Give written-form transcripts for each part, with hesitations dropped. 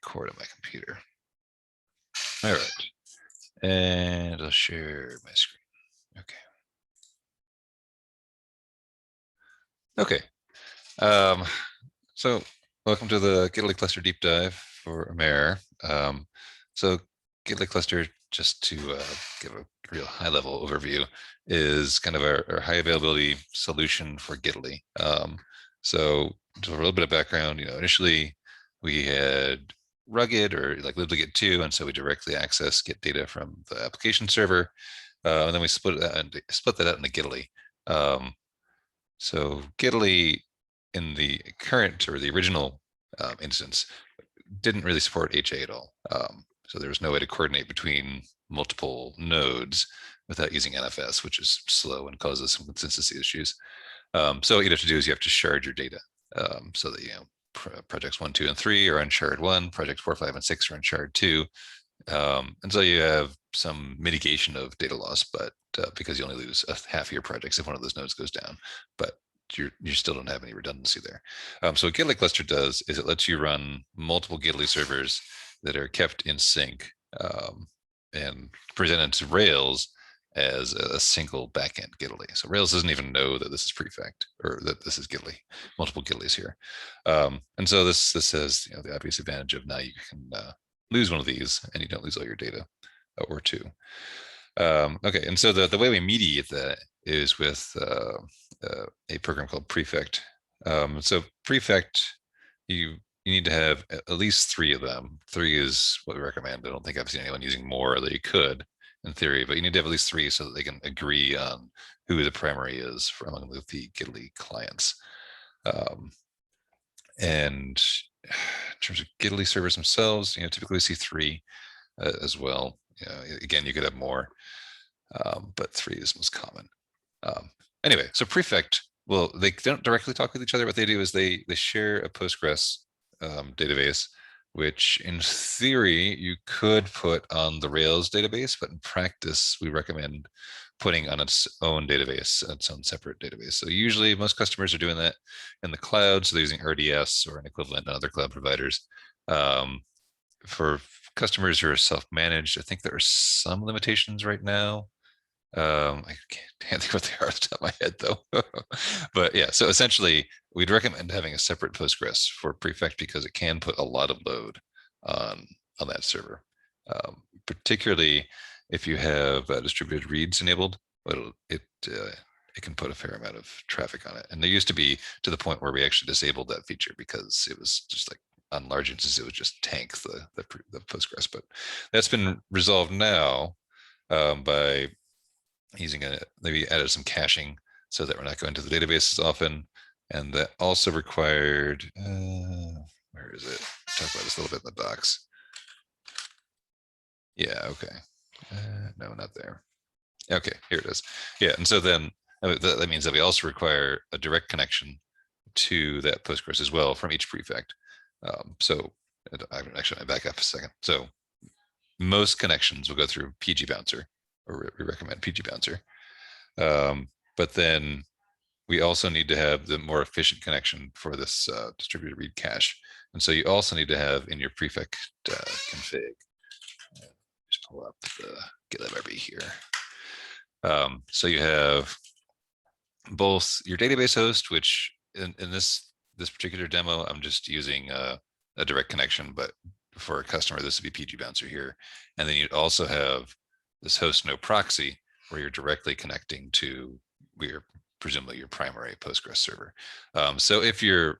record on my computer. All right. And I'll share my screen. Okay. Okay. So welcome to the Gitaly Cluster deep dive for AMER. So Gitaly Cluster, just to give a real high level overview, is kind of our high availability solution for Gitaly. So just a little bit of background, initially we had rugged or like libgit 2, and so we directly access Git data from the application server, and then we split that out into Gitaly. So Gitaly in the current or the original instance didn't really support HA at all. So there was no way to coordinate between multiple nodes without using NFS, which is slow and causes some consistency issues. So what you have to do is you have to shard your data so that projects 1, 2, and 3 are on shard 1, projects 4, 5, and 6 are on shard 2. And so you have some mitigation of data loss, but because you only lose half of your projects if one of those nodes goes down, but you still don't have any redundancy there. So what Gitaly Cluster does is it lets you run multiple Gitaly servers that are kept in sync and presented to Rails as a single backend Gitaly. So Rails doesn't even know that this is Prefect or that this is Gitaly, multiple Gitalys here. And so this has the obvious advantage of now you can lose one of these and you don't lose all your data or two. Okay, and so the way we mediate that is with a program called Prefect. So Prefect, you need to have at least 3 of them. 3 is what we recommend. I don't think I've seen anyone using more, although you could in theory, but you need to have at least 3 so that they can agree on who the primary is among the Gitaly clients. And in terms of Gitaly servers themselves, typically we see 3 as well. Again, you could have more, but 3 is most common. Anyway, so Prefect, well, they don't directly talk with each other. What they do is they share a Postgres database, which in theory you could put on the Rails database, but in practice we recommend putting on its own database, its own separate database. So usually most customers are doing that in the cloud, so they're using RDS or an equivalent on other cloud providers. For customers who are self-managed, I think there are some limitations right now. I can't think what they are off the top of my head though. But yeah, so essentially we'd recommend having a separate Postgres for Prefect because it can put a lot of load on that server. Particularly if you have distributed reads enabled, it can put a fair amount of traffic on it. And there used to be to the point where we actually disabled that feature because it was just like on large instances, it would just tank the Postgres. But that's been resolved now by using maybe added some caching so that we're not going to the database as often. And that also required, where is it? Talk about this a little bit in the docs. Yeah, okay. No, not there. Okay, here it is. Yeah, and so then that means that we also require a direct connection to that Postgres as well from each Prefect. So actually, I back up a second. So most connections will go through pgbouncer, or we recommend pgbouncer. But then we also need to have the more efficient connection for this distributed read cache. And so you also need to have in your Prefect config, just pull up the GitLab RV here. So you have both your database host, which in this particular demo, I'm just using a direct connection, but for a customer, this would be pgbouncer here. And then you'd also have this host no proxy where you're directly connecting to presumably your primary Postgres server. So if you're,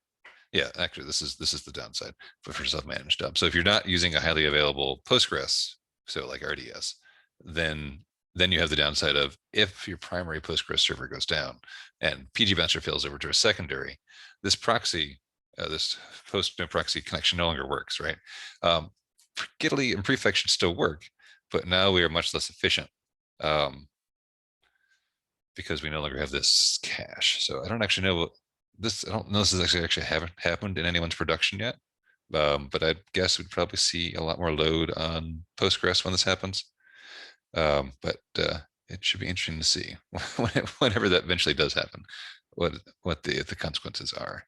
actually this is the downside for self-managed stuff. So if you're not using a highly available Postgres, so like RDS, then you have the downside of if your primary Postgres server goes down and pgbouncer fails over to a secondary, this proxy, this host no proxy connection no longer works, right? Gitaly and Prefect should still work, but now we are much less efficient because we no longer have this cache. So I don't actually know this. I don't know if this actually haven't happened in anyone's production yet, but I guess we'd probably see a lot more load on Postgres when this happens. But it should be interesting to see whenever that eventually does happen, what the consequences are.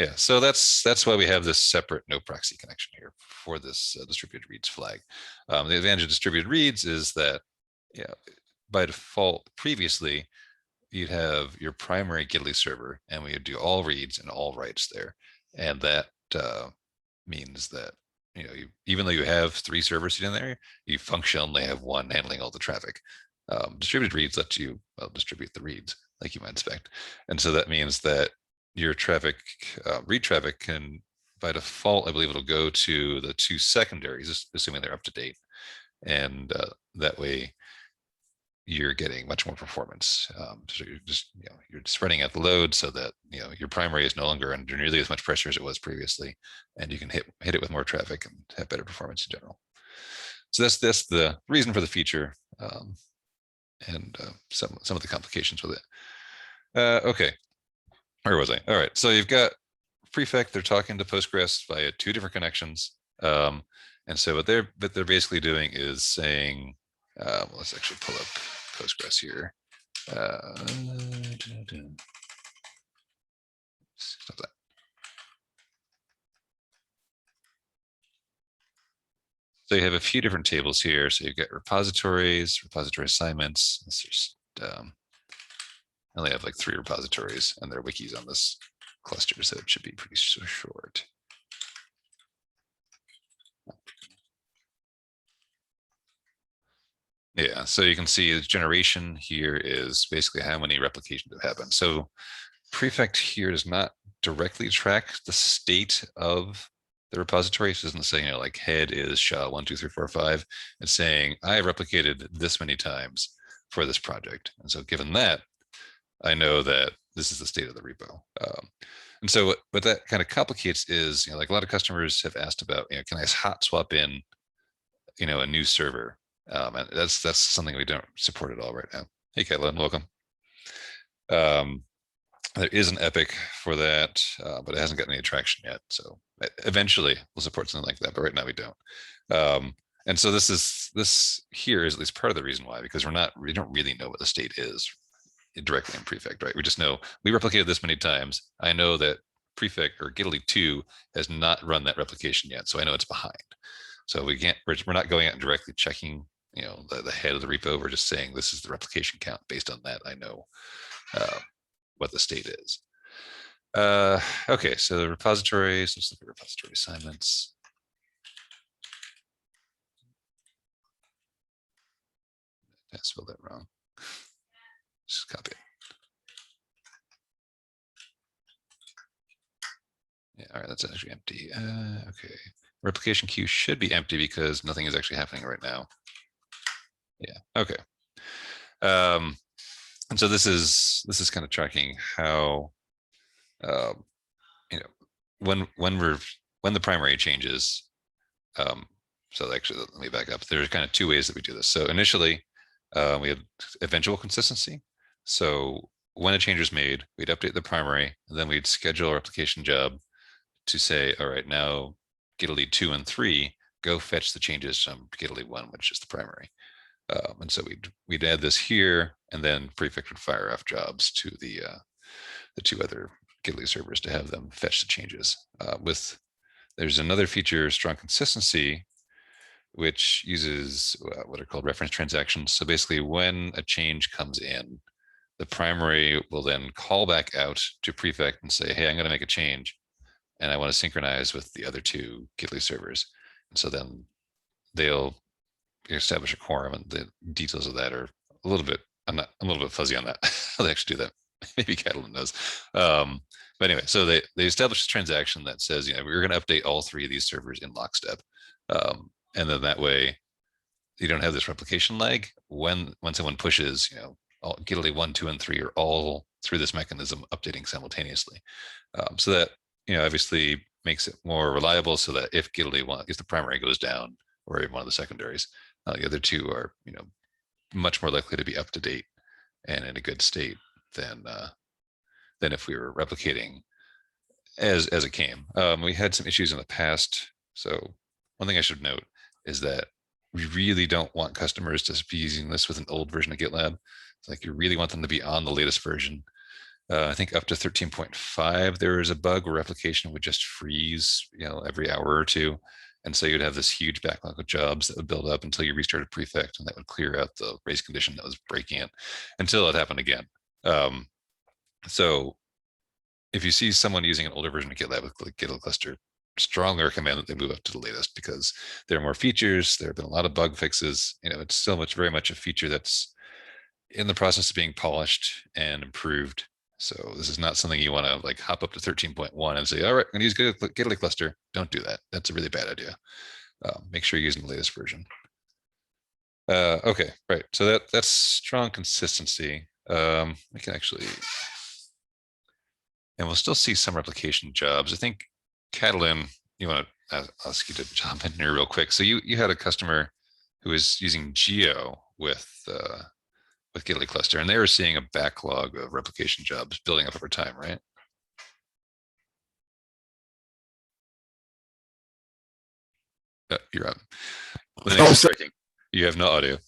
Yeah, so that's why we have this separate no proxy connection here for this distributed reads flag. The advantage of distributed reads is that, yeah, by default, previously you'd have your primary Gitaly server, and we would do all reads and all writes there, and that means that even though you have 3 servers in there, you functionally have one handling all the traffic. Distributed reads let you distribute the reads like you might expect, and so that means that your traffic, read traffic, can by default, I believe it'll go to the 2 secondaries, assuming they're up to date, and that way you're getting much more performance. So you're spreading out the load so that your primary is no longer under nearly as much pressure as it was previously, and you can hit it with more traffic and have better performance in general. So that's the reason for the feature, and some of the complications with it. Okay, where was I? All right, so you've got Prefect. They're talking to Postgres via 2 different connections, and so what they're basically doing is saying, let's actually pull up Postgres here. Stop that. So you have a few different tables here. So you've got repositories, repository assignments. Let's just I only have like 3 repositories, and they're wikis on this cluster, so it should be pretty short. Yeah, so you can see the generation here is basically how many replications have happened. So Prefect here does not directly track the state of the repository. It doesn't say, like head is SHA 1, 2, 3, 4, 5. It's saying I have replicated this many times for this project. And so given that, I know that this is the state of the repo. And so what that kind of complicates is, like a lot of customers have asked about, can I hot swap in, a new server? And that's something we don't support at all right now. Hey, Caitlin, welcome. There is an epic for that, but it hasn't gotten any traction yet. So eventually we'll support something like that, but right now we don't. And so this here is at least part of the reason why, because we don't really know what the state is directly in Prefect, right? We just know we replicated this many times. I know that Prefect or Gitaly 2 has not run that replication yet, so I know it's behind. So we're not going out and directly checking, the head of the repo. We're just saying this is the replication count. Based on that, I know what the state is. Okay, so the repositories, let's look at repository assignments. I spelled that wrong. Just copy it. Yeah, all right, that's actually empty. Okay, replication queue should be empty because nothing is actually happening right now. Yeah, okay. And so this is kind of tracking how, when the primary changes. So actually, let me back up. There's kind of 2 ways that we do this. So initially, we had eventual consistency. So when a change is made, we'd update the primary, and then we'd schedule a replication job to say, all right, now Gitaly 2 and 3, go fetch the changes from Gitaly 1, which is the primary. And so we'd add this here, and then Prefect would fire off jobs to the 2 other Gitaly servers to have them fetch the changes. There's another feature, strong consistency, which uses what are called reference transactions. So basically, when a change comes in, the primary will then call back out to Prefect and say, hey, I'm going to make a change, and I want to synchronize with the other 2 Gitaly servers. And so then they'll establish a quorum, and the details of that are a little bit fuzzy on that. How they actually do that. Maybe Catalan knows. But anyway, so they establish a transaction that says, we're going to update all 3 of these servers in lockstep. And then that way you don't have this replication lag when someone pushes, Gitaly 1, 2, and 3 are all through this mechanism updating simultaneously. So that, obviously makes it more reliable, so that if Gitaly 1, if the primary goes down, or even one of the secondaries, the other 2 are, much more likely to be up to date and in a good state than if we were replicating as it came. We had some issues in the past. So one thing I should note is that we really don't want customers to be using this with an old version of GitLab. It's like you really want them to be on the latest version. I think up to 13.5, there was a bug where replication would just freeze, every hour or two. And so you'd have this huge backlog of jobs that would build up until you restarted prefect, and that would clear out the race condition that was breaking it until it happened again. So if you see someone using an older version of GitLab with Gitaly Cluster, strongly recommend that they move up to the latest, because there are more features. There have been a lot of bug fixes. It's still very much a feature that's in the process of being polished and improved. So this is not something you want to like hop up to 13.1 and say, all right, I'm going to use Gitaly Cluster. Don't do that. That's a really bad idea. Make sure you're using the latest version. Okay, right. So that's strong consistency. We can actually, and we'll still see some replication jobs. I think Catalin, you want to ask you to jump in here real quick. So you had a customer who was using Geo with Gitaly Cluster, and they were seeing a backlog of replication jobs building up over time, right? You're up. Linux is striking. You have no audio.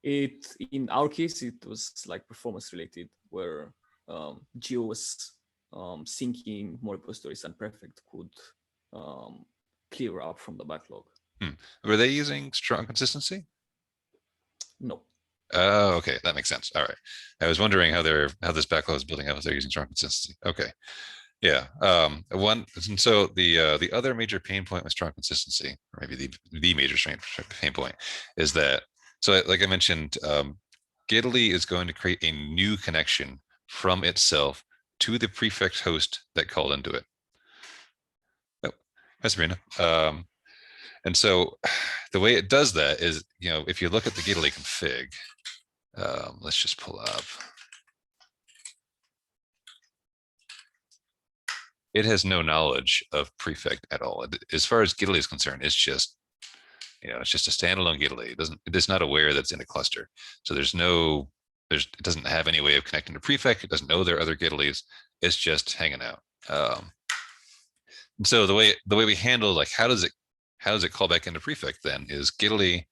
In our case, it was like performance related, where Geo was syncing more repositories and Prefect could clear up from the backlog. Were they using strong consistency? No. Oh, okay, that makes sense. All right, I was wondering how this backlog is building up if they're using strong consistency. Okay, yeah. And so the other major pain point with strong consistency, or maybe the major pain point, is that, so like I mentioned, Gitaly is going to create a new connection from itself to the prefect host that called into it. Oh, hi Sabrina. And so the way it does that is, if you look at the Gitaly config, let's just pull up. It has no knowledge of prefect at all. As far as Gitaly is concerned, it's just, it's just a standalone Gitaly. It's not aware that it's in a cluster. So it doesn't have any way of connecting to prefect. It doesn't know there are other Gitalys. It's just hanging out. And so the way we handle, like, how does it call back into prefect then, is Gitaly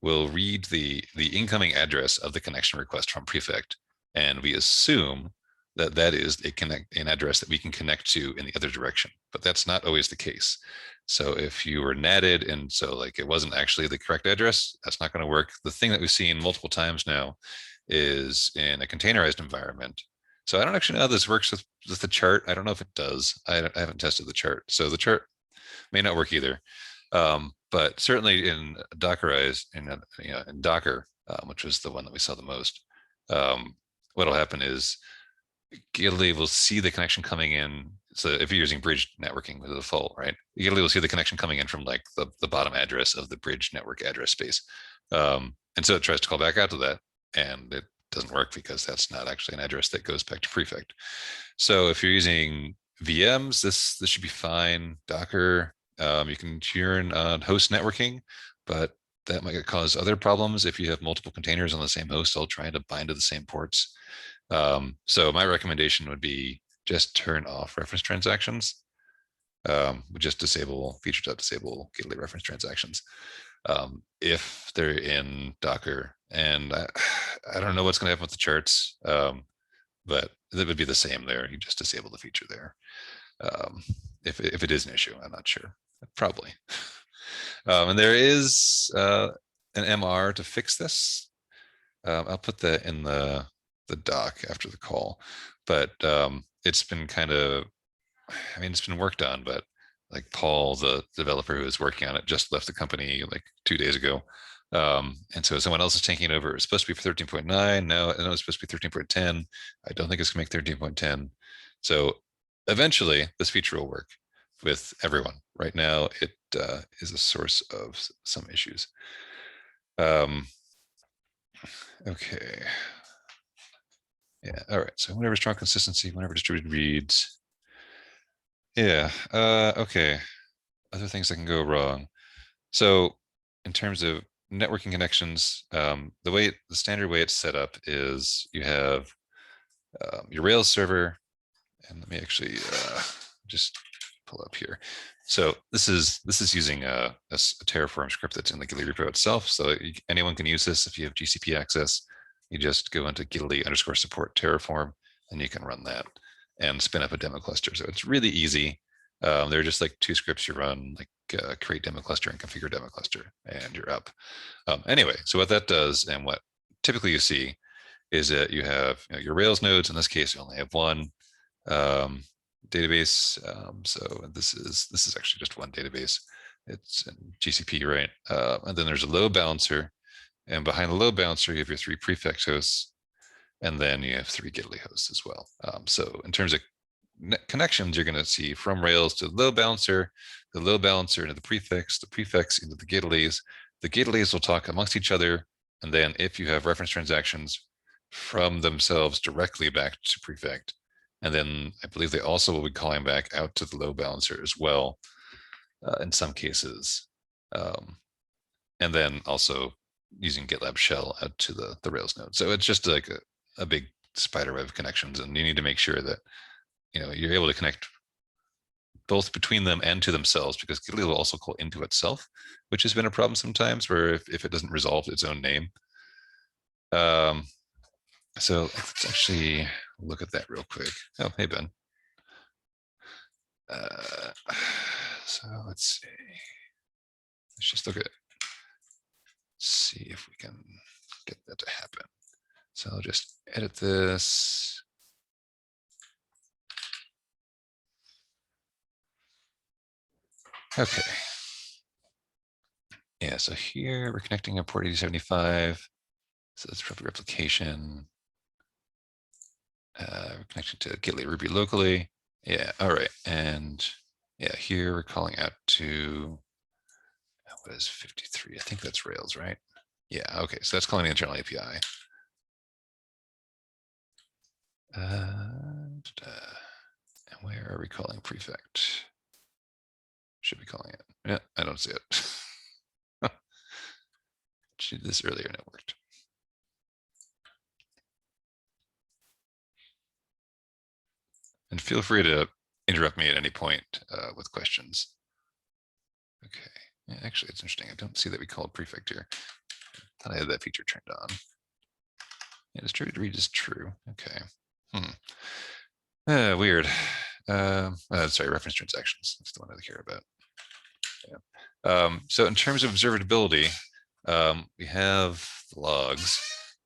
will read the incoming address of the connection request from prefect, and we assume that is an address that we can connect to in the other direction, but that's not always the case. So if you were natted and so like it wasn't actually the correct address, that's not going to work. The thing that we've seen multiple times now is in a containerized environment. So I don't actually know how this works with the chart. I don't know if it does. I haven't tested the chart, so the chart may not work either. But certainly in Dockerized, in Docker, which was the one that we saw the most, what'll happen is Gitaly will see the connection coming in. So if you're using bridge networking with the default, right, Gitaly will see the connection coming in from like the bottom address of the bridge network address space. And so it tries to call back out to that, and it doesn't work because that's not actually an address that goes back to prefect. So if you're using VMs, this should be fine. Docker, you can turn on host networking, but that might cause other problems if you have multiple containers on the same host all trying to bind to the same ports. So my recommendation would be just turn off reference transactions. Just disable feature.disable Gitaly reference transactions if they're in Docker. And I don't know what's going to happen with the charts, but that would be the same there. You just disable the feature there. If it is an issue, I'm not sure. Probably. And there is an MR to fix this. I'll put that in the doc after the call, but it's been it's been worked on, but like Paul, the developer who was working on it, just left the company like 2 days ago. And so someone else is taking it over. It's supposed to be for 13.9. Now I know it's supposed to be 13.10. I don't think it's gonna make 13.10. So eventually this feature will work with everyone. Right now it is a source of some issues. Okay. Yeah, all right. So whenever strong consistency, whenever distributed reads. Yeah, okay. Other things that can go wrong. So in terms of networking connections, the standard way it's set up is you have your Rails server, and let me actually just pull up here. So this is using a Terraform script that's in the Gitaly repo itself. So anyone can use this if you have GCP access. you just go into Gitaly _support Terraform, and you can run that and spin up a demo cluster. So it's really easy. They're just like 2 scripts you run, like create demo cluster and configure demo cluster, and you're up. Anyway, so what that does, and what typically you see, is that you have your Rails nodes. In this case, you only have one database. So this is actually just one database. It's in GCP, right? And then there's a load balancer, and behind the load balancer, you have your 3 prefix hosts, and then you have 3 Gitaly hosts as well. So in terms of connections, you're going to see from Rails to the load balancer into the prefix into the Gitalys. The Gitalys will talk amongst each other, and then if you have reference transactions, from themselves directly back to prefect. And then I believe they also will be calling back out to the load balancer as well, in some cases. And then also using GitLab shell out to the Rails node. So it's just like a big spider web of connections, and you need to make sure that you're able to connect both between them and to themselves, because Gitaly will also call into itself, which has been a problem sometimes, where if it doesn't resolve its own name. So let's actually look at that real quick. Oh, hey, Ben. So let's see. Let's just see if we can get that to happen. So I'll just edit this. Okay. Yeah, so here we're connecting a port 8075. So that's probably replication. We're connected to GitLab Ruby locally. Yeah, all right. And yeah, here we're calling out to, what is 53? I think that's Rails, right? Yeah, okay. So that's calling the internal API. And where are we calling prefect? Should be calling it. Yeah, I don't see it. Did this earlier and it worked. And feel free to interrupt me at any point with questions. Okay, yeah, actually, it's interesting. I don't see that we called prefect here. Thought I had that feature turned on. Yeah, distributed read is true. Okay. Weird. Sorry, reference transactions. That's the one I care about. Yeah. So in terms of observability, we have logs,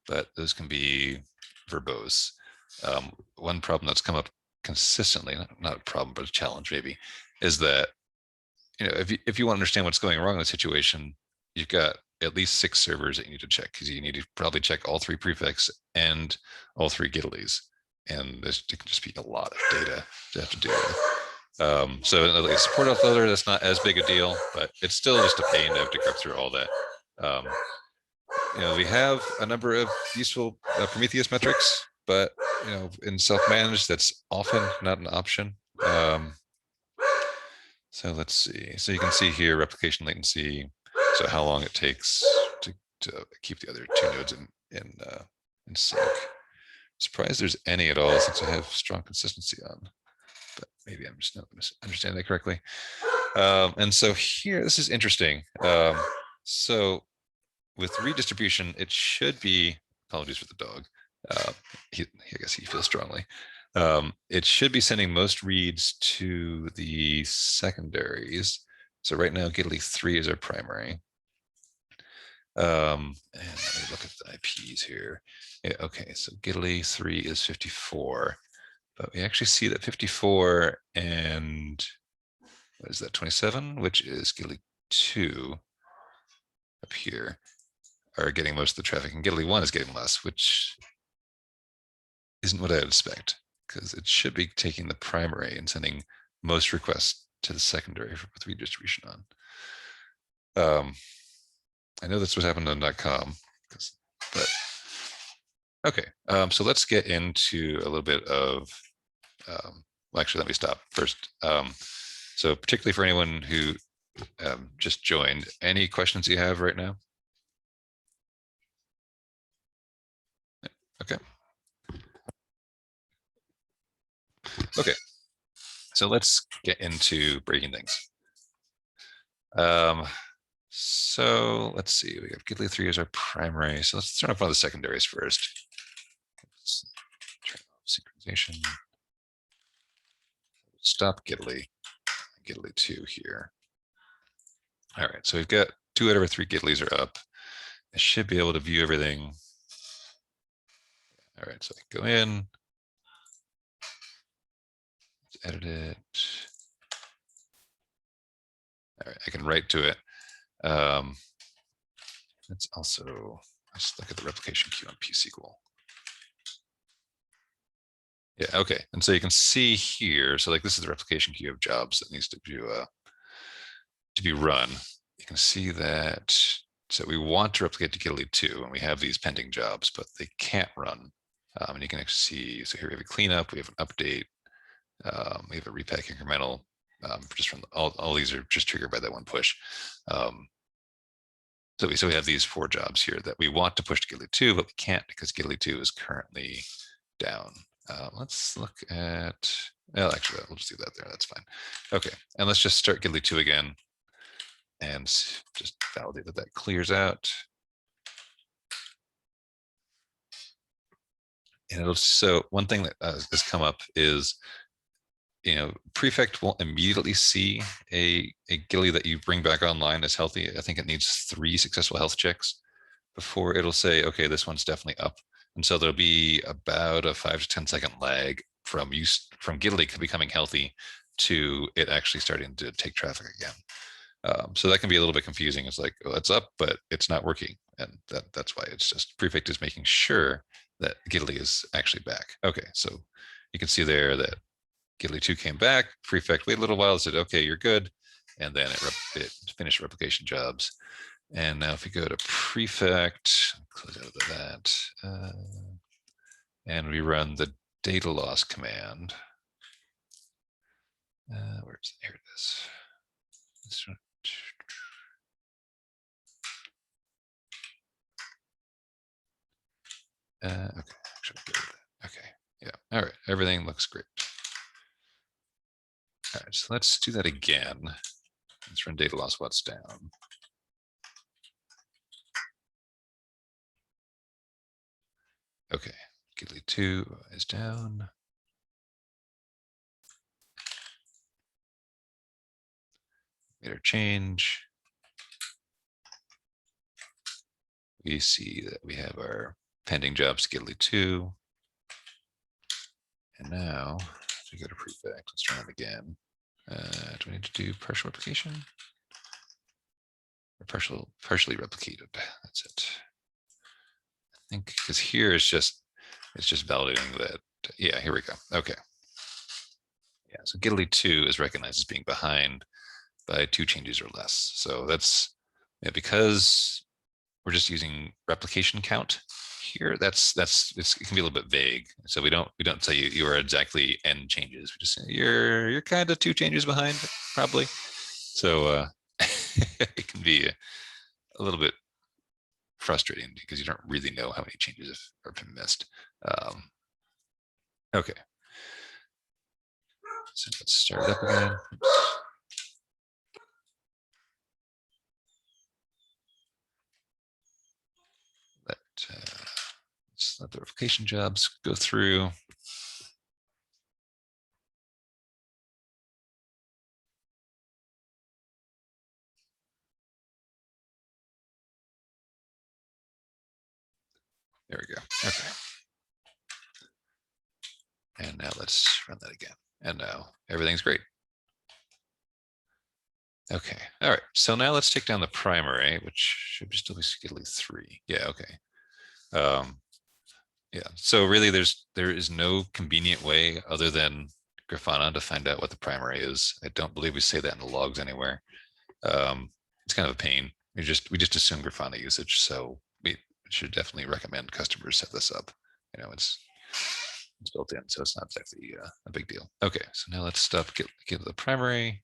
but those can be verbose. One problem that's come up consistently, not a problem, but a challenge maybe, is that if you want to understand what's going wrong in a situation, you've got at least 6 servers that you need to check, because you need to probably check all 3 prefix and all 3 Gitalys, and it can just be a lot of data to have to deal with. So like support uploader, that's not as big a deal, but it's still just a pain to have to go through all that. We have a number of useful Prometheus metrics, but in self-managed, that's often not an option. So let's see. So you can see here replication latency. So how long it takes to keep the other 2 nodes in sync. Surprised there's any at all, since I have strong consistency on, but maybe I'm just not understanding that correctly. And so here, this is interesting. So with redistribution, it should be, apologies for the dog. I guess he feels strongly. It should be sending most reads to the secondaries. So right now, Gitaly 3 is our primary. And let me look at the IPs here. Yeah, okay, so Gitaly 3 is 54, but we actually see that 54 and what is that, 27, which is Gitaly 2 up here, are getting most of the traffic, and Gitaly 1 is getting less, which isn't what I'd expect, because it should be taking the primary and sending most requests to the secondary with redistribution on. I know that's what happened on .com, but okay. So let's get into a little bit of, well, actually, let me stop first. So particularly for anyone who just joined, any questions you have right now? Okay. Okay. So let's get into breaking things. So let's see, we got Gitaly 3 as our primary. So let's turn off one of the secondaries first. Let's turn off synchronization. Stop Gitaly 2 here. All right, so we've got 2 out of our 3 Gitlys are up. I should be able to view everything. All right, so I can go in, let's edit it. All right, I can write to it. Let's also, let's look at the replication queue on pSQL. Yeah, okay. And so you can see here, so like this is the replication queue of jobs that needs to be run. You can see that, so we want to replicate to Gitaly 2, and we have these pending jobs, but they can't run. And you can actually see, so here we have a cleanup, we have an update, we have a repack incremental, just from all these are just triggered by that one push. So we have these 4 jobs here that we want to push to Gitaly 2, but we can't because Gitaly 2 is currently down. Let's look at, well, actually, we'll just do that there. That's fine. Okay, and let's just start Gitaly 2 again and just validate that that clears out. And it'll, so one thing that has come up is, Prefect won't immediately see a Gitaly that you bring back online as healthy. I think it needs 3 successful health checks before it'll say, okay, this one's definitely up. And so there'll be about a 5 to 10 second lag from Gitaly becoming healthy to it actually starting to take traffic again. So that can be a little bit confusing. It's like, well, it's up, but it's not working. And that's why it's just Prefect is making sure that Gitaly is actually back. Okay, so you can see there that Gitaly 2 came back, Prefect waited a little while, said, okay, you're good. And then it finished replication jobs. And now if we go to Prefect, close out of that, and we run the data loss command. Where's, here it is. Okay, actually, okay, yeah, all right, everything looks great. All right, so let's do that again. Let's run data loss what's down. Okay, Gitaly 2 is down. Made our change. We see that we have our pending jobs, Gitaly 2. And now, if we go to Prefect, let's try it again. Do we need to do partial replication? Or partially replicated, that's it. I think, because here it's just validating that, yeah, here we go, okay. Yeah, so Gitaly 2 is recognized as being behind by 2 changes or less. So that's, because we're just using replication count here, it can be a little bit vague. So we don't say you are exactly n changes. We just say you're kind of 2 changes behind, probably. So it can be a little bit frustrating because you don't really know how many changes have been missed. Okay. So let's start it up again. Let's let the replication jobs go through. There we go. Okay. And now let's run that again. And now everything's great. Okay. All right. So now let's take down the primary, which should still be Gitaly 3. Yeah. Okay. Yeah. So really, there is no convenient way other than Grafana to find out what the primary is. I don't believe we say that in the logs anywhere. It's kind of a pain. We just assume Grafana usage. So we should definitely recommend customers set this up. It's built in, so it's not exactly a big deal. Okay, so now let's get to the primary.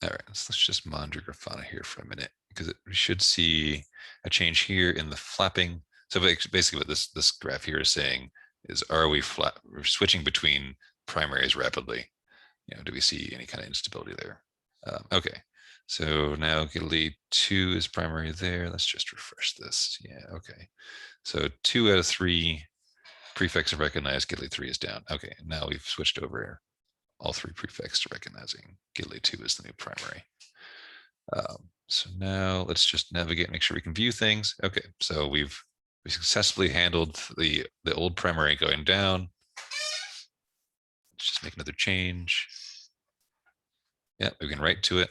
All right, let's just monitor Grafana here for a minute because we should see a change here in the flapping. So basically what this graph here is saying, is, are we flat? We're switching between primaries rapidly. Do we see any kind of instability there? Okay, so now Gitaly 2 is primary there. Let's just refresh this. Yeah, okay. So 2 out of 3 prefixes recognized, Gitaly 3 is down. Okay, now we've switched over all 3 prefixes to recognizing Gitaly 2 is the new primary. So now let's just navigate, make sure we can view things. Okay, so we successfully handled the old primary going down. Let's just make another change. Yeah, we can write to it.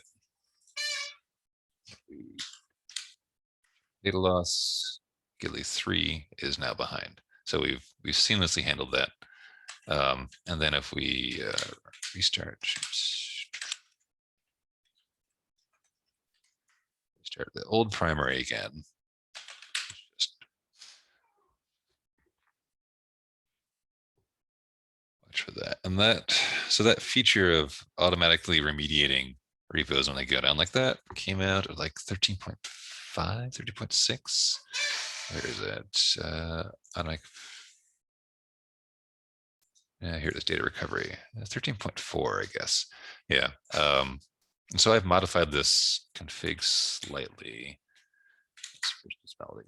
Data loss, Gitaly 3 is now behind. So we've seamlessly handled that. And then if we restart the old primary again, just watch for that. And so that feature of automatically remediating repos when they go down like that came out at like 13.5, 13.6. Where is it? Here it is, data recovery, 13.4, I guess. Yeah. And so I've modified this config slightly.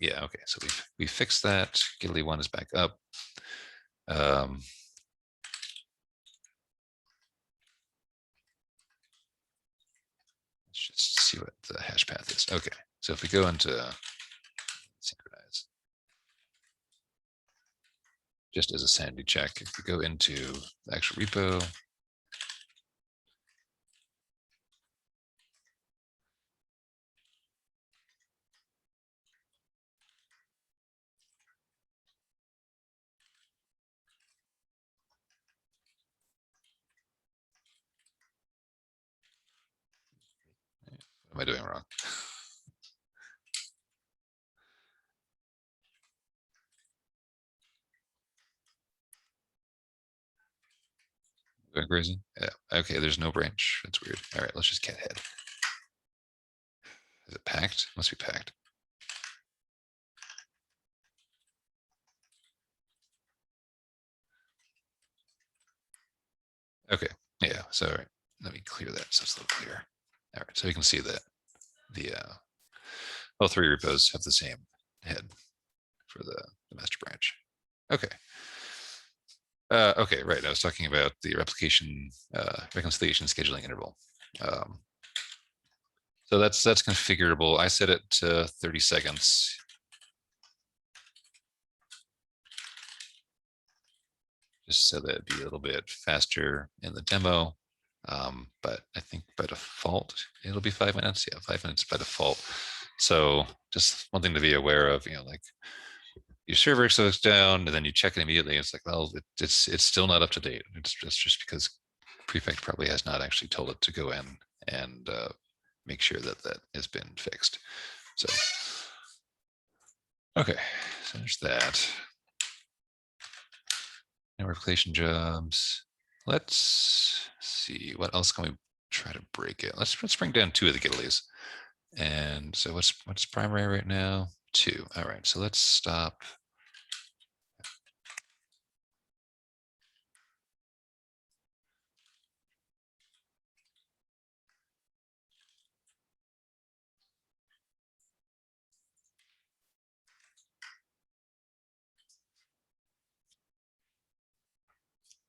Yeah, okay. So we fixed that. Gitaly 1 is back up. Let's just see what the hash path is. Okay, so if we go into synchronize, just as a sanity check, if we go into the actual repo, what am I doing wrong? Going crazy? Yeah. Okay, there's no branch. That's weird. All right, let's just cat head. Is it packed? Must be packed. Okay, yeah, so all right, let me clear that so it's a little clearer. All right, so you can see that the all 3 repos have the same head for the master branch. Okay. Okay, right. I was talking about the replication reconciliation scheduling interval. So that's configurable. I set it to 30 seconds. Just so that it'd be a little bit faster in the demo. But I think by default, it'll be 5 minutes. Yeah, 5 minutes by default. So just one thing to be aware of, like your server goes down and then you check it immediately. It's like, well, it's still not up to date. It's just because Prefect probably has not actually told it to go in and make sure that has been fixed. So, okay, so there's that. Now replication jobs. Let's see, what else can we try to break it? Let's bring down 2 of the Gitalys. And so what's primary right now? 2. All right, so let's stop.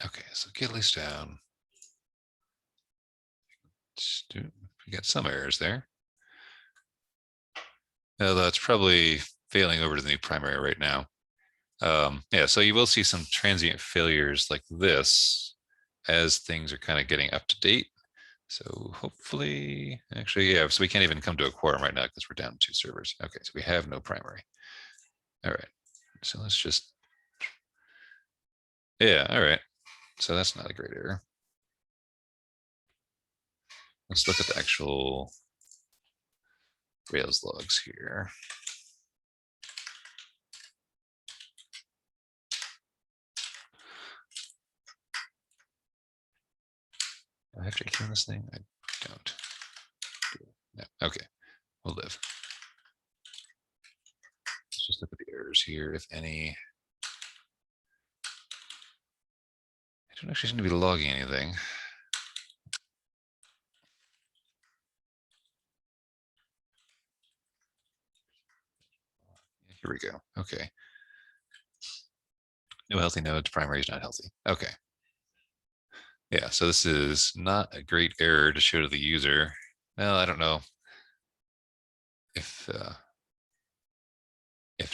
Okay, so Gitaly's down. We got some errors there. That's probably failing over to the new primary right now. Yeah, so you will see some transient failures like this as things are kind of getting up to date. So hopefully, actually, yeah, so we can't even come to a quorum right now because we're down 2 servers. Okay, so we have no primary. All right, so let's just, yeah, all right. So that's not a great error. Let's look at the actual Rails logs here. Do I have to kill this thing? I don't. No. Okay, we'll live. Let's just look at the errors here, if any. Don't actually seem to be logging anything. Here we go. Okay. No healthy nodes, primary is not healthy. Okay. Yeah, so this is not a great error to show to the user. Well, I don't know if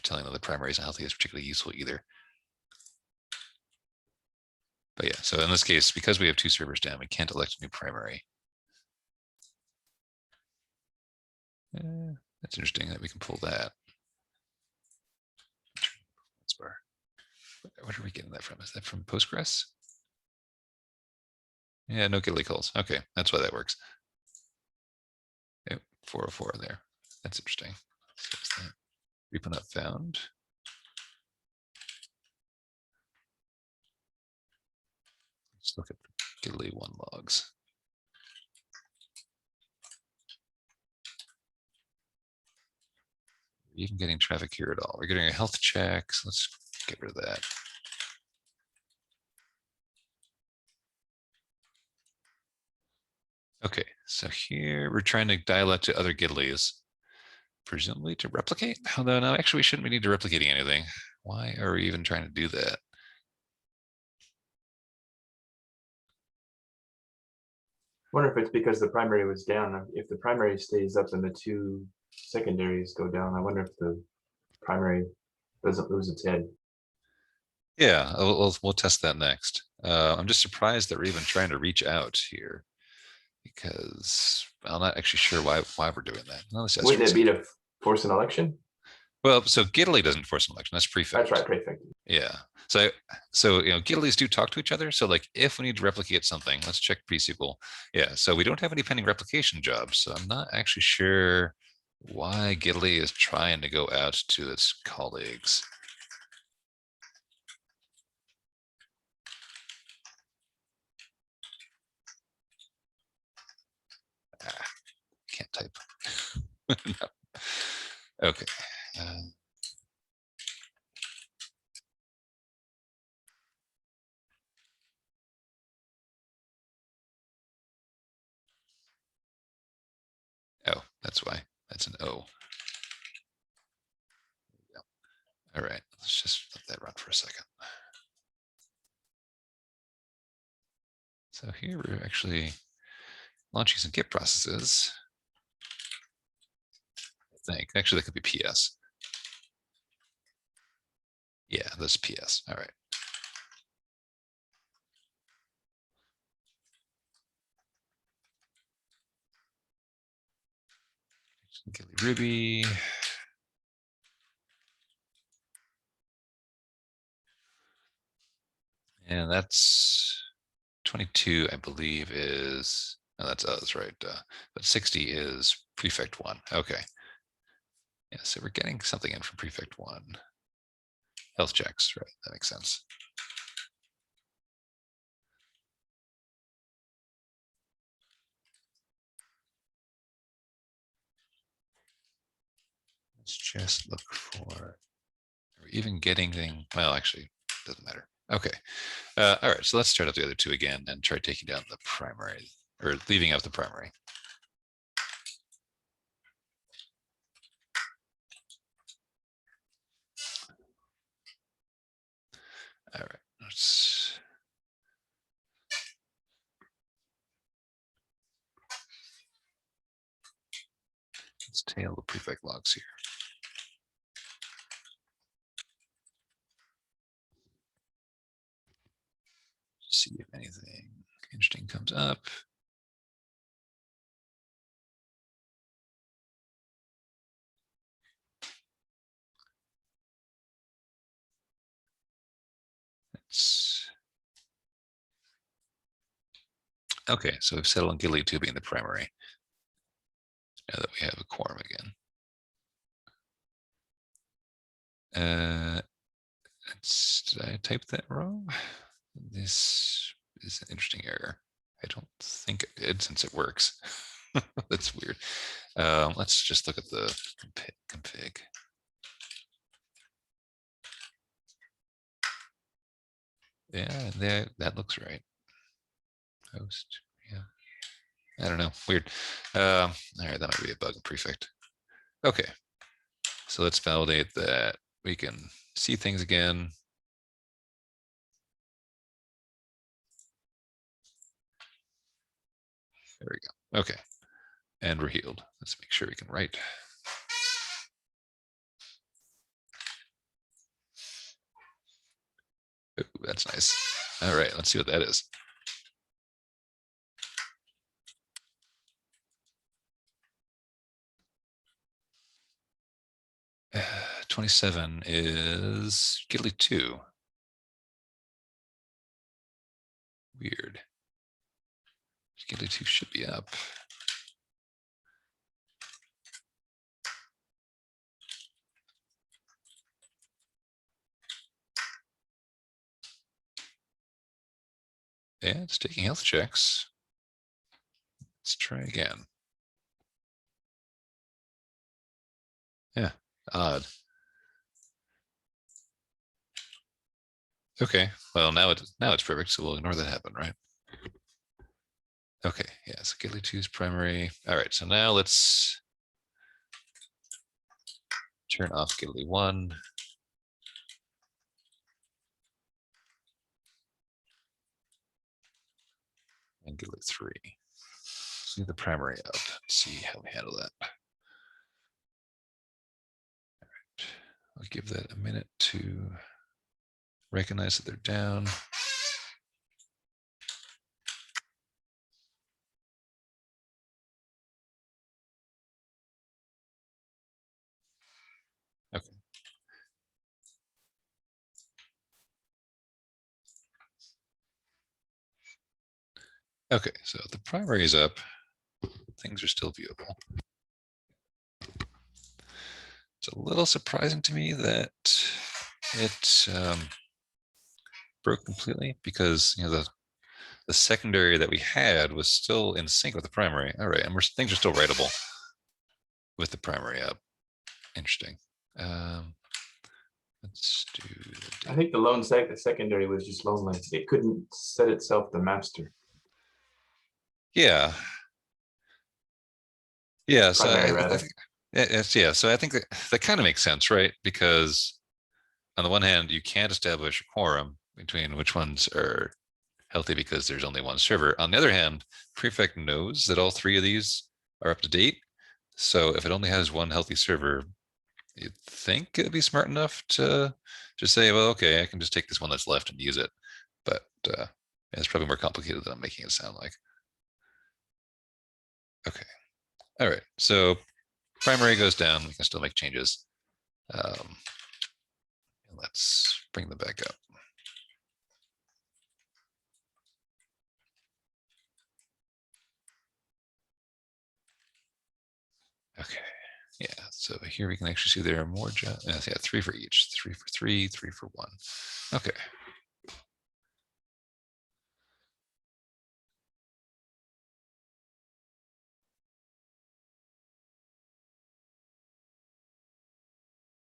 telling them the primary is not healthy is particularly useful either. But yeah, so in this case, because we have 2 servers down, we can't elect a new primary. That's interesting that we can pull that. Where are we getting that from? Is that from Postgres? Yeah, no Gitaly calls. Okay, that's why that works. Yep, 404 there. That's interesting. So that repo not found. Let's look at Gitaly 1 logs. Even getting traffic here at all. We're getting a health check, so let's get rid of that. Okay, so here we're trying to dial out to other Gitalys, presumably to replicate. Although no, actually we shouldn't need to replicating anything. Why are we even trying to do that? I wonder if it's because the primary was down. If the primary stays up and the 2 secondaries go down, I wonder if the primary doesn't lose its head. Yeah, we'll test that next. I'm just surprised that we're even trying to reach out here, because I'm not actually sure why we're doing that. No, Wouldn't it be to force an election? Well, so Gitaly doesn't force an election. That's prefect. That's right, prefect. Yeah. So Gitalys do talk to each other. So like if we need to replicate something, let's check pre-SQL. Yeah. So we don't have any pending replication jobs. So I'm not actually sure why Gitaly is trying to go out to its colleagues. Can't type. No. Okay. Oh, that's why. That's an O. Yeah. All right. Let's just let that run for a second. So here we're actually launching some Git processes. I think actually that could be PS. Yeah, this is PS. All right. Gitaly Ruby. And that's 22, I believe, is, no, that's us, right? But 60 is prefect 1. Okay. Yeah, so we're getting something in from prefect 1. Health checks, right? That makes sense. Let's just look for, are we even getting thing? Well, actually, doesn't matter. Okay. All right, so let's start up the other 2 again and try taking down the primary, or leaving out the primary. All right, let's tail the prefect logs here. See if anything interesting comes up. Okay, so we've settled on Gitaly 2 being the primary. Now that we have a quorum again. Did I type that wrong? This is an interesting error. I don't think it did, since it works. That's weird. Let's just look at the config. Yeah, that looks right. Post, yeah. I don't know, weird. All right, that might be a bug in prefect. Okay, so let's validate that we can see things again. There we go. Okay, and we're healed. Let's make sure we can write. Ooh, that's nice. All right, let's see what that is. Uh, 27 is Gitaly 2. Weird. Gitaly 2 should be up. Yeah, it's taking health checks. Let's try again. Yeah, odd. Okay, well now it's perfect, so we'll ignore that happen, right? Okay, yeah, so Gitaly 2 is primary. All right, so now let's turn off Gitaly 1. And Gitaly 3. See the primary up. See how we handle that. All right, I'll give that a minute to recognize that they're down. Okay. Okay, so the primary is up. Things are still viewable. It's a little surprising to me that it broke completely, because the secondary that we had was still in sync with the primary. All right, and things are still writable with the primary up. Interesting. Let's do. I think the lone secondary was just lonely. It couldn't set itself the master. Yeah. Yeah. So Primary, I rather. think yeah. So I think that kind of makes sense, right? Because on the one hand, you can't establish a quorum between which ones are healthy because there's only one server. On the other hand, Prefect knows that all three of these are up to date. So if it only has one healthy server, you'd think it'd be smart enough to just say, well, okay, I can just take this one that's left and use it. But it's probably more complicated than I'm making it sound like. Okay. All right. So primary goes down. We can still make changes. Let's bring them back up. Okay. Yeah, so here we can actually see there are more jobs. Yeah, 3 for each, 3 for 3, 3 for 1. Okay.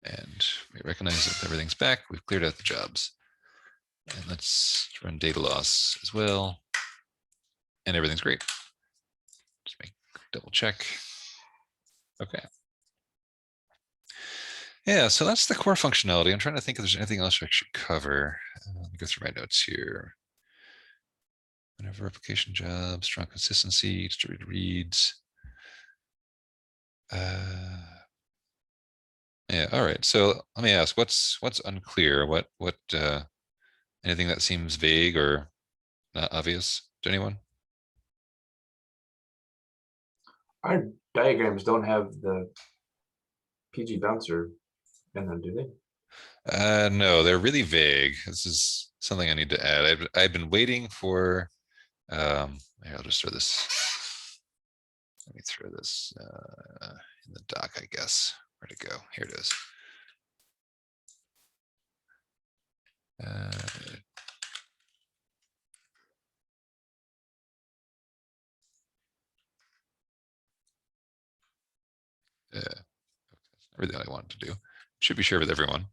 And we recognize that everything's back. We've cleared out the jobs. And let's run data loss as well. And everything's great. Just double check. Okay. Yeah, so that's the core functionality. I'm trying to think if there's anything else I should cover. Let me go through my notes here. Whenever replication jobs, strong consistency, distributed reads. Yeah, all right. So let me ask, what's unclear? What anything that seems vague or not obvious to anyone? Our diagrams don't have the pgbouncer in them, do they? No, they're really vague. This is something I need to add. I've been waiting for here, I'll just throw this. Let me throw this in the doc, I guess. Where'd it go? Here it is. Everything I wanted to do. Should be shared with everyone.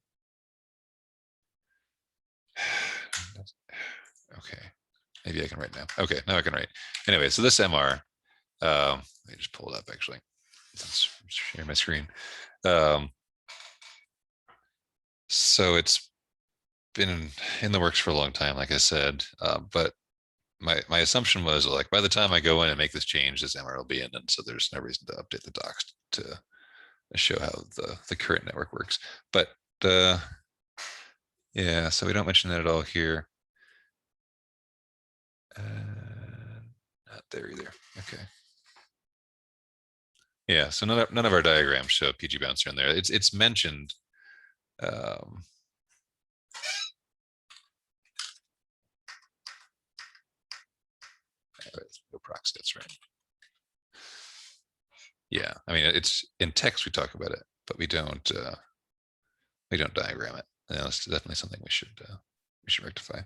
Okay. Maybe I can write now. Okay, now I can write. Anyway, so this MR, let me just pull it up actually. Let's share my screen. So it's been in the works for a long time, like I said, but my assumption was like by the time I go in and make this change, this MR will be in, and so there's no reason to update the docs to show how the current network works. But yeah, so we don't mention that at all here. Not there either. Okay. Yeah, so none of our diagrams show pgbouncer in there. It's mentioned. No proxy, that's right. Yeah, I mean it's in text we talk about it, but we don't diagram it. And that's definitely something we should rectify.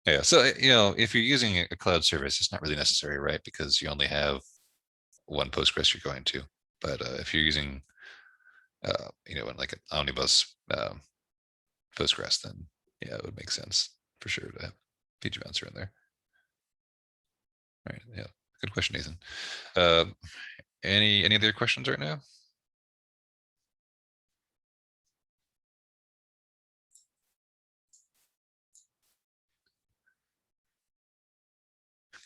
Yeah, so if you're using a cloud service, it's not really necessary, right? Because you only have one Postgres you're going to. But if you're using like an omnibus Postgres, then yeah, it would make sense for sure to have pgbouncer in there. All right, yeah, good question, Nathan. Any other questions right now?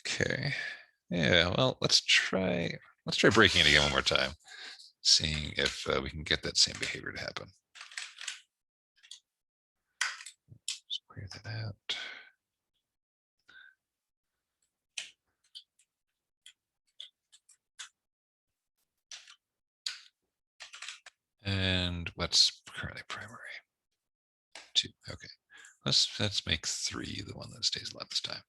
Okay, yeah, well, let's try breaking it again one more time, seeing if we can get that same behavior to happen. Let's clear that out. And what's currently primary? 2. Okay, let's make 3 the one that stays alive this time.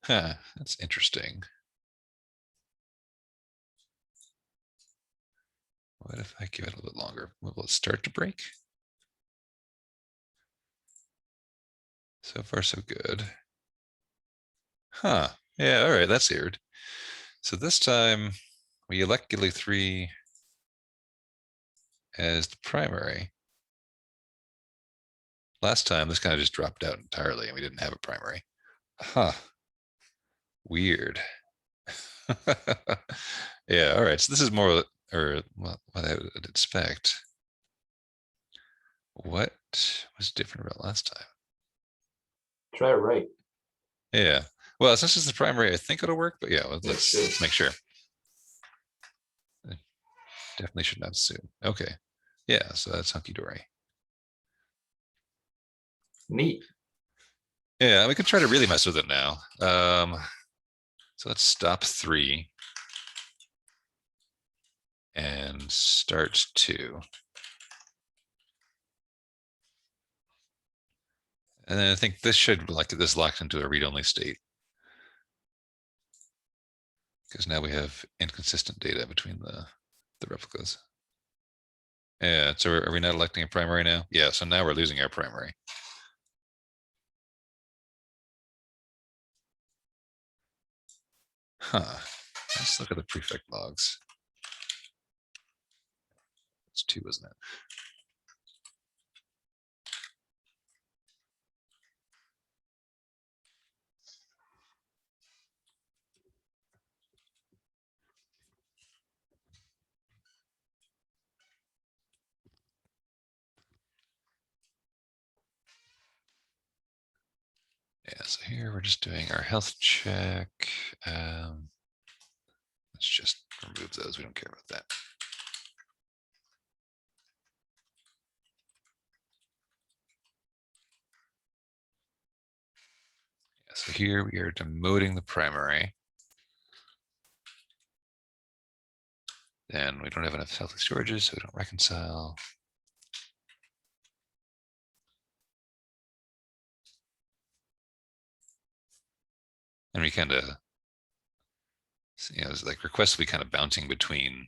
Huh, that's interesting. What if I give it a little bit longer? Will it start to break? So far, so good. Huh. Yeah, all right, that's weird. So this time we elect Gitaly 3 as the primary. Last time this kind of just dropped out entirely and we didn't have a primary. Huh. Weird. Yeah, all right. So this is more or what I would expect. What was different about last time? Try it right. Yeah. Well, since it's the primary, I think it'll work, but yeah, let's make sure. Definitely should not soon. Okay. Yeah, so that's hunky dory. Neat. Yeah, we could try to really mess with it now. So let's stop 3 and start 2. And then I think this should like this locked into a read-only state. Because now we have inconsistent data between the replicas. Yeah, so are we not electing a primary now? Yeah, so now we're losing our primary. Huh. Let's look at the prefect logs. It's 2, isn't it? Yeah, so here we're just doing our health check. Let's just remove those. We don't care about that. Yeah, so here we are demoting the primary. Then we don't have enough healthy storages, so we don't reconcile. And we kind of, it's like requests will be kind of bouncing between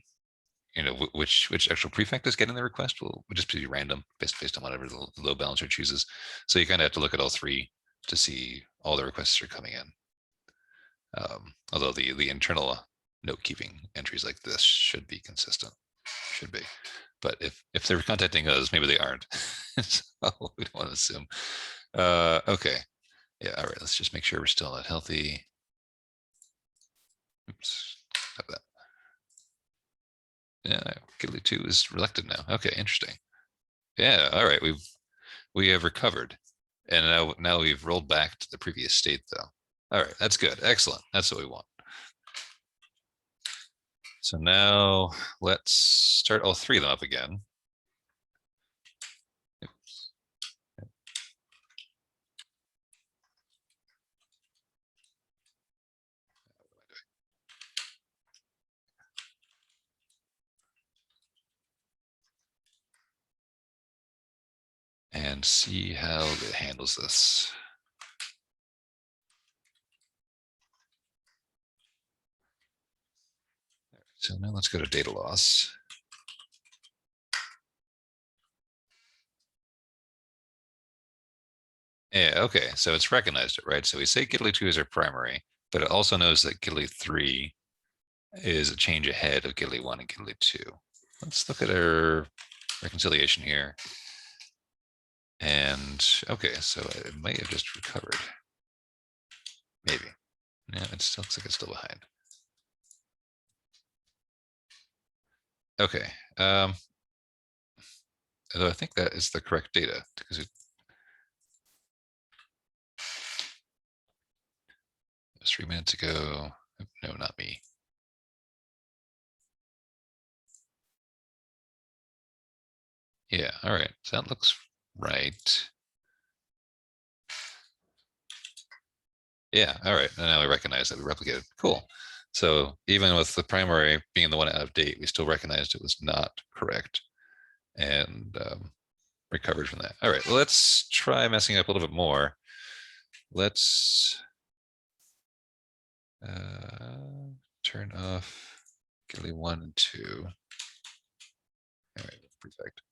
you know, which actual prefect is getting the request will just be random based on whatever the load balancer chooses. So you kind of have to look at all three to see all the requests are coming in. Although the internal note keeping entries like this should be consistent, should be. But if they're contacting us, maybe they aren't. So we don't want to assume. Okay. Yeah, all right, let's just make sure we're still not healthy. Oops, have that. Yeah, Gitaly 2 is reelected now. Okay, interesting. Yeah, all right, we have recovered. And now we've rolled back to the previous state though. All right, that's good. Excellent. That's what we want. So now let's start all three of them up again. Oops. And see how it handles this. So now let's go to data loss. Yeah, okay, so it's recognized it, right? So we say Gitaly 2 is our primary, but it also knows that Gitaly 3 is a change ahead of Gitaly 1 and Gitaly 2. Let's look at our reconciliation here. And okay, so it might have just recovered. Maybe. Yeah, it still looks like it's still behind. Okay. Although I think that is the correct data because it was 3 minutes ago. No, not me. Yeah, all right. So that looks right. Yeah, all right. And now we recognize that we replicated. Cool. So even with the primary being the one out of date, we still recognized it was not correct and recovered from that. All right, well, let's try messing up a little bit more. Let's turn off Gitaly 1 and 2. All right, prefect.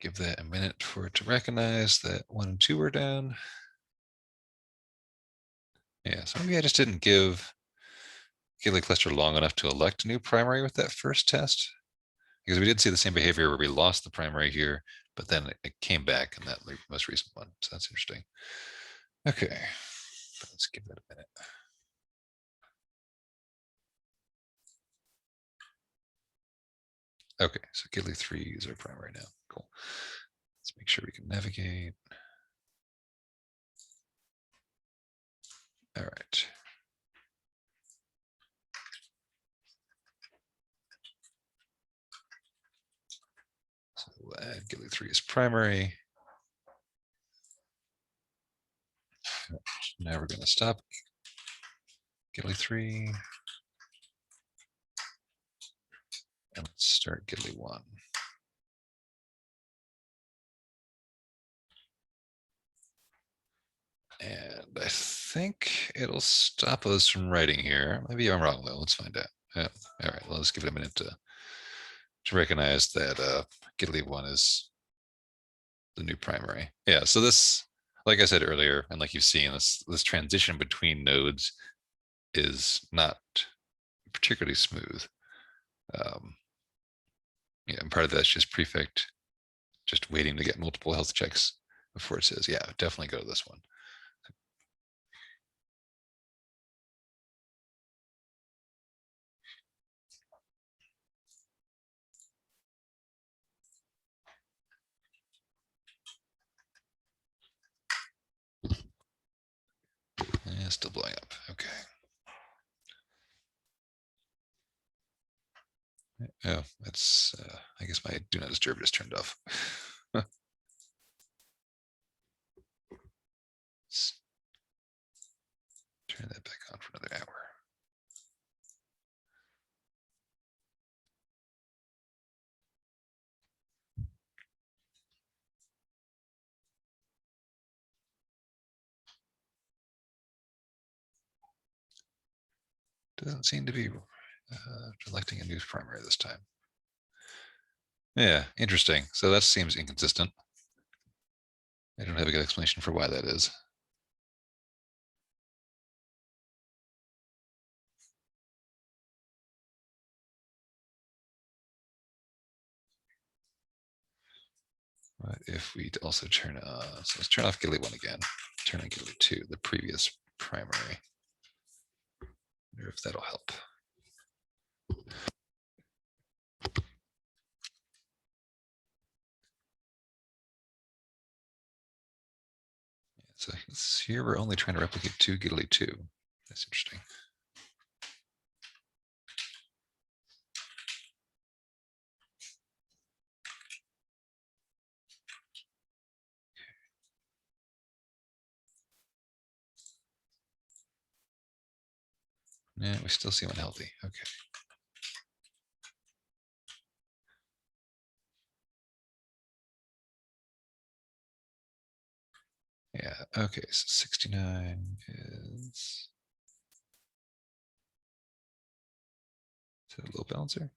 Give that a minute for it to recognize that 1 and 2 were down. Yeah, so maybe I just didn't give Gitaly Cluster long enough to elect a new primary with that first test. Because we did see the same behavior where we lost the primary here, but then it came back in that most recent one. So that's interesting. Okay, let's give that a minute. Okay, so Gitaly 3 is our primary now. Cool. Let's make sure we can navigate. All right. So we'll add Gitaly 3 as primary. Now we're going to stop Gitaly 3. And let's start Gitaly 1. And I think it'll stop us from writing here. Maybe I'm wrong though. Let's find out. Yeah. All right. Well, let's give it a minute to recognize that Gitaly 1 is the new primary. Yeah. So this, like I said earlier, and like you've seen, this transition between nodes is not particularly smooth. Yeah, and part of that's just prefect just waiting to get multiple health checks before it says, yeah, definitely go to this one. Yeah, still blowing up. Okay. Oh, that's, I guess my do not disturb is turned off. Let's turn that back on for another hour. Doesn't seem to be selecting a new primary this time. Yeah, interesting. So that seems inconsistent. I don't have a good explanation for why that is. What if we also turn so let's turn off Gitaly 1 again, turn on Gitaly 2, the previous primary. Wonder if that'll help. So here we're only trying to replicate 2 Gitaly 2. That's interesting. Yeah, we still seem unhealthy. Okay. Yeah, okay, so 69 is a load balancer.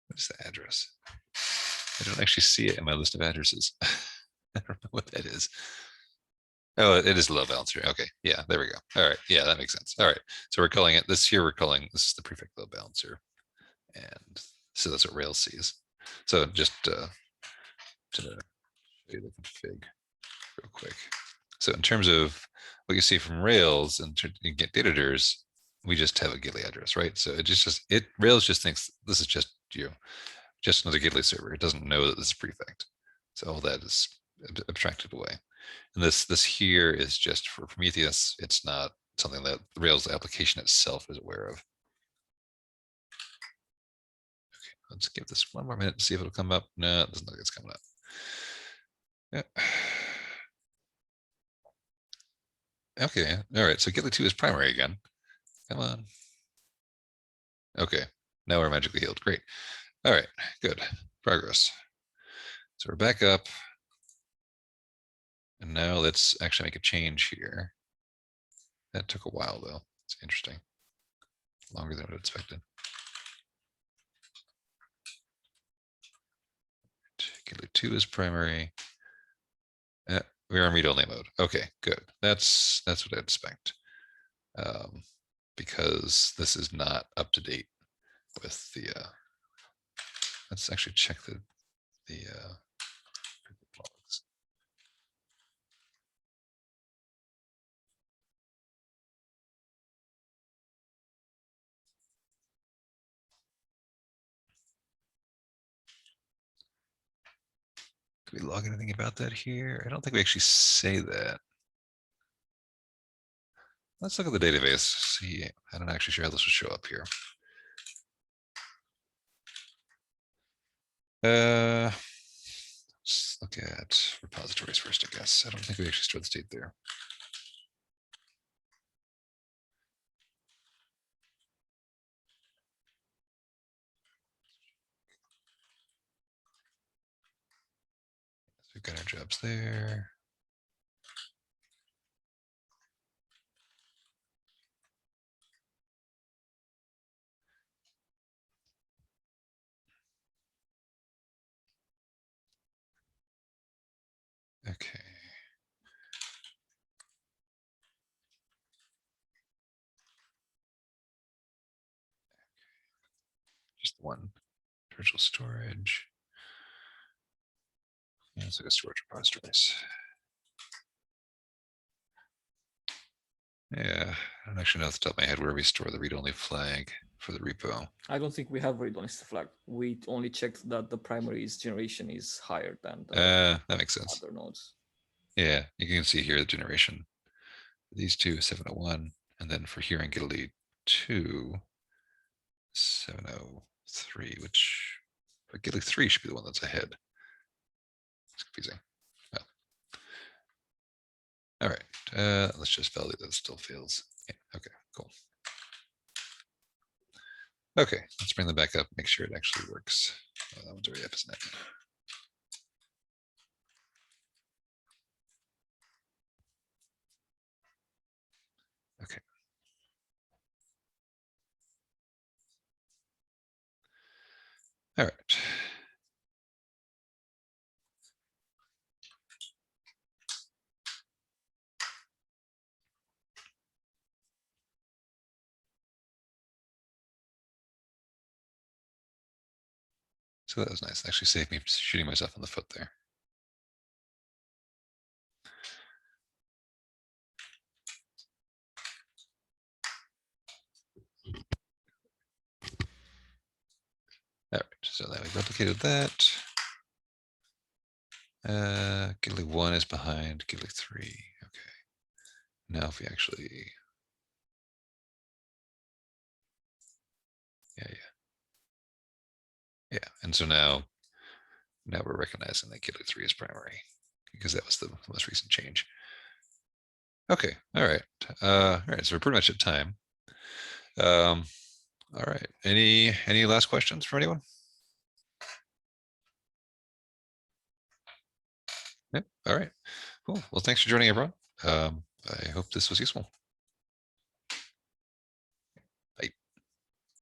What is the address? I don't actually see it in my list of addresses. I don't know what that is. Oh, it is a load balancer. Okay, yeah, there we go. All right, yeah, that makes sense. All right, so we're calling it this here. We're calling this is the prefix load balancer, and so that's what Rails sees. So just to show you the config real quick. So in terms of what you see from Rails and get data editors, we just have a Gitaly address, right? So Rails just thinks this is just just another Gitaly server. It doesn't know that this is prefect. So all that is abstracted away. And this here is just for Prometheus. It's not something that the Rails application itself is aware of. Okay, let's give this one more minute to see if it'll come up. No, it doesn't look like it's coming up. Yeah. Okay, all right, so Gitaly 2 is primary again. Come on. Okay, now we're magically healed. Great. All right, good. Progress. So we're back up. And now let's actually make a change here. That took a while though. It's interesting. Longer than I would have expected. Gitaly 2 is primary. We're in read-only mode. Okay, good. That's what I'd expect. Because this is not up to date with the let's actually check the logs. Do we log anything about that here? I don't think we actually say that. Let's look at the database. See, I'm not actually sure how this will show up here. Let's look at repositories first, I guess. I don't think we actually store the state there. So we've got our jobs there. Okay. Just one virtual storage. Yeah, let's look at storage repositories. Yeah, I don't actually know off the top of my head where we store the read-only flag for the repo. I don't think we have read-only flag. We only checked that the primary's generation is higher than the That makes sense. other nodes. Yeah, you can see here the generation. These two, 701, and then for here in Gitaly 2, 703, which but Gitaly 3 should be the one that's ahead. It's confusing. Oh. All right, let's just validate that it still fails. Yeah, okay, cool. Okay, let's bring them back up, make sure it actually works. Oh, that one's already up, isn't it? All right. So that was nice. Actually saved me shooting myself in the foot there. All right, so now we replicated that. Gitaly 1 is behind Gitaly 3. Okay. Now if we actually, yeah. And so now we're recognizing that Gitaly 3 is primary because that was the most recent change. Okay. All right. All right. So we're pretty much at time. All right. Any last questions for anyone? Yep. All right. Cool. Well, thanks for joining, everyone. I hope this was useful.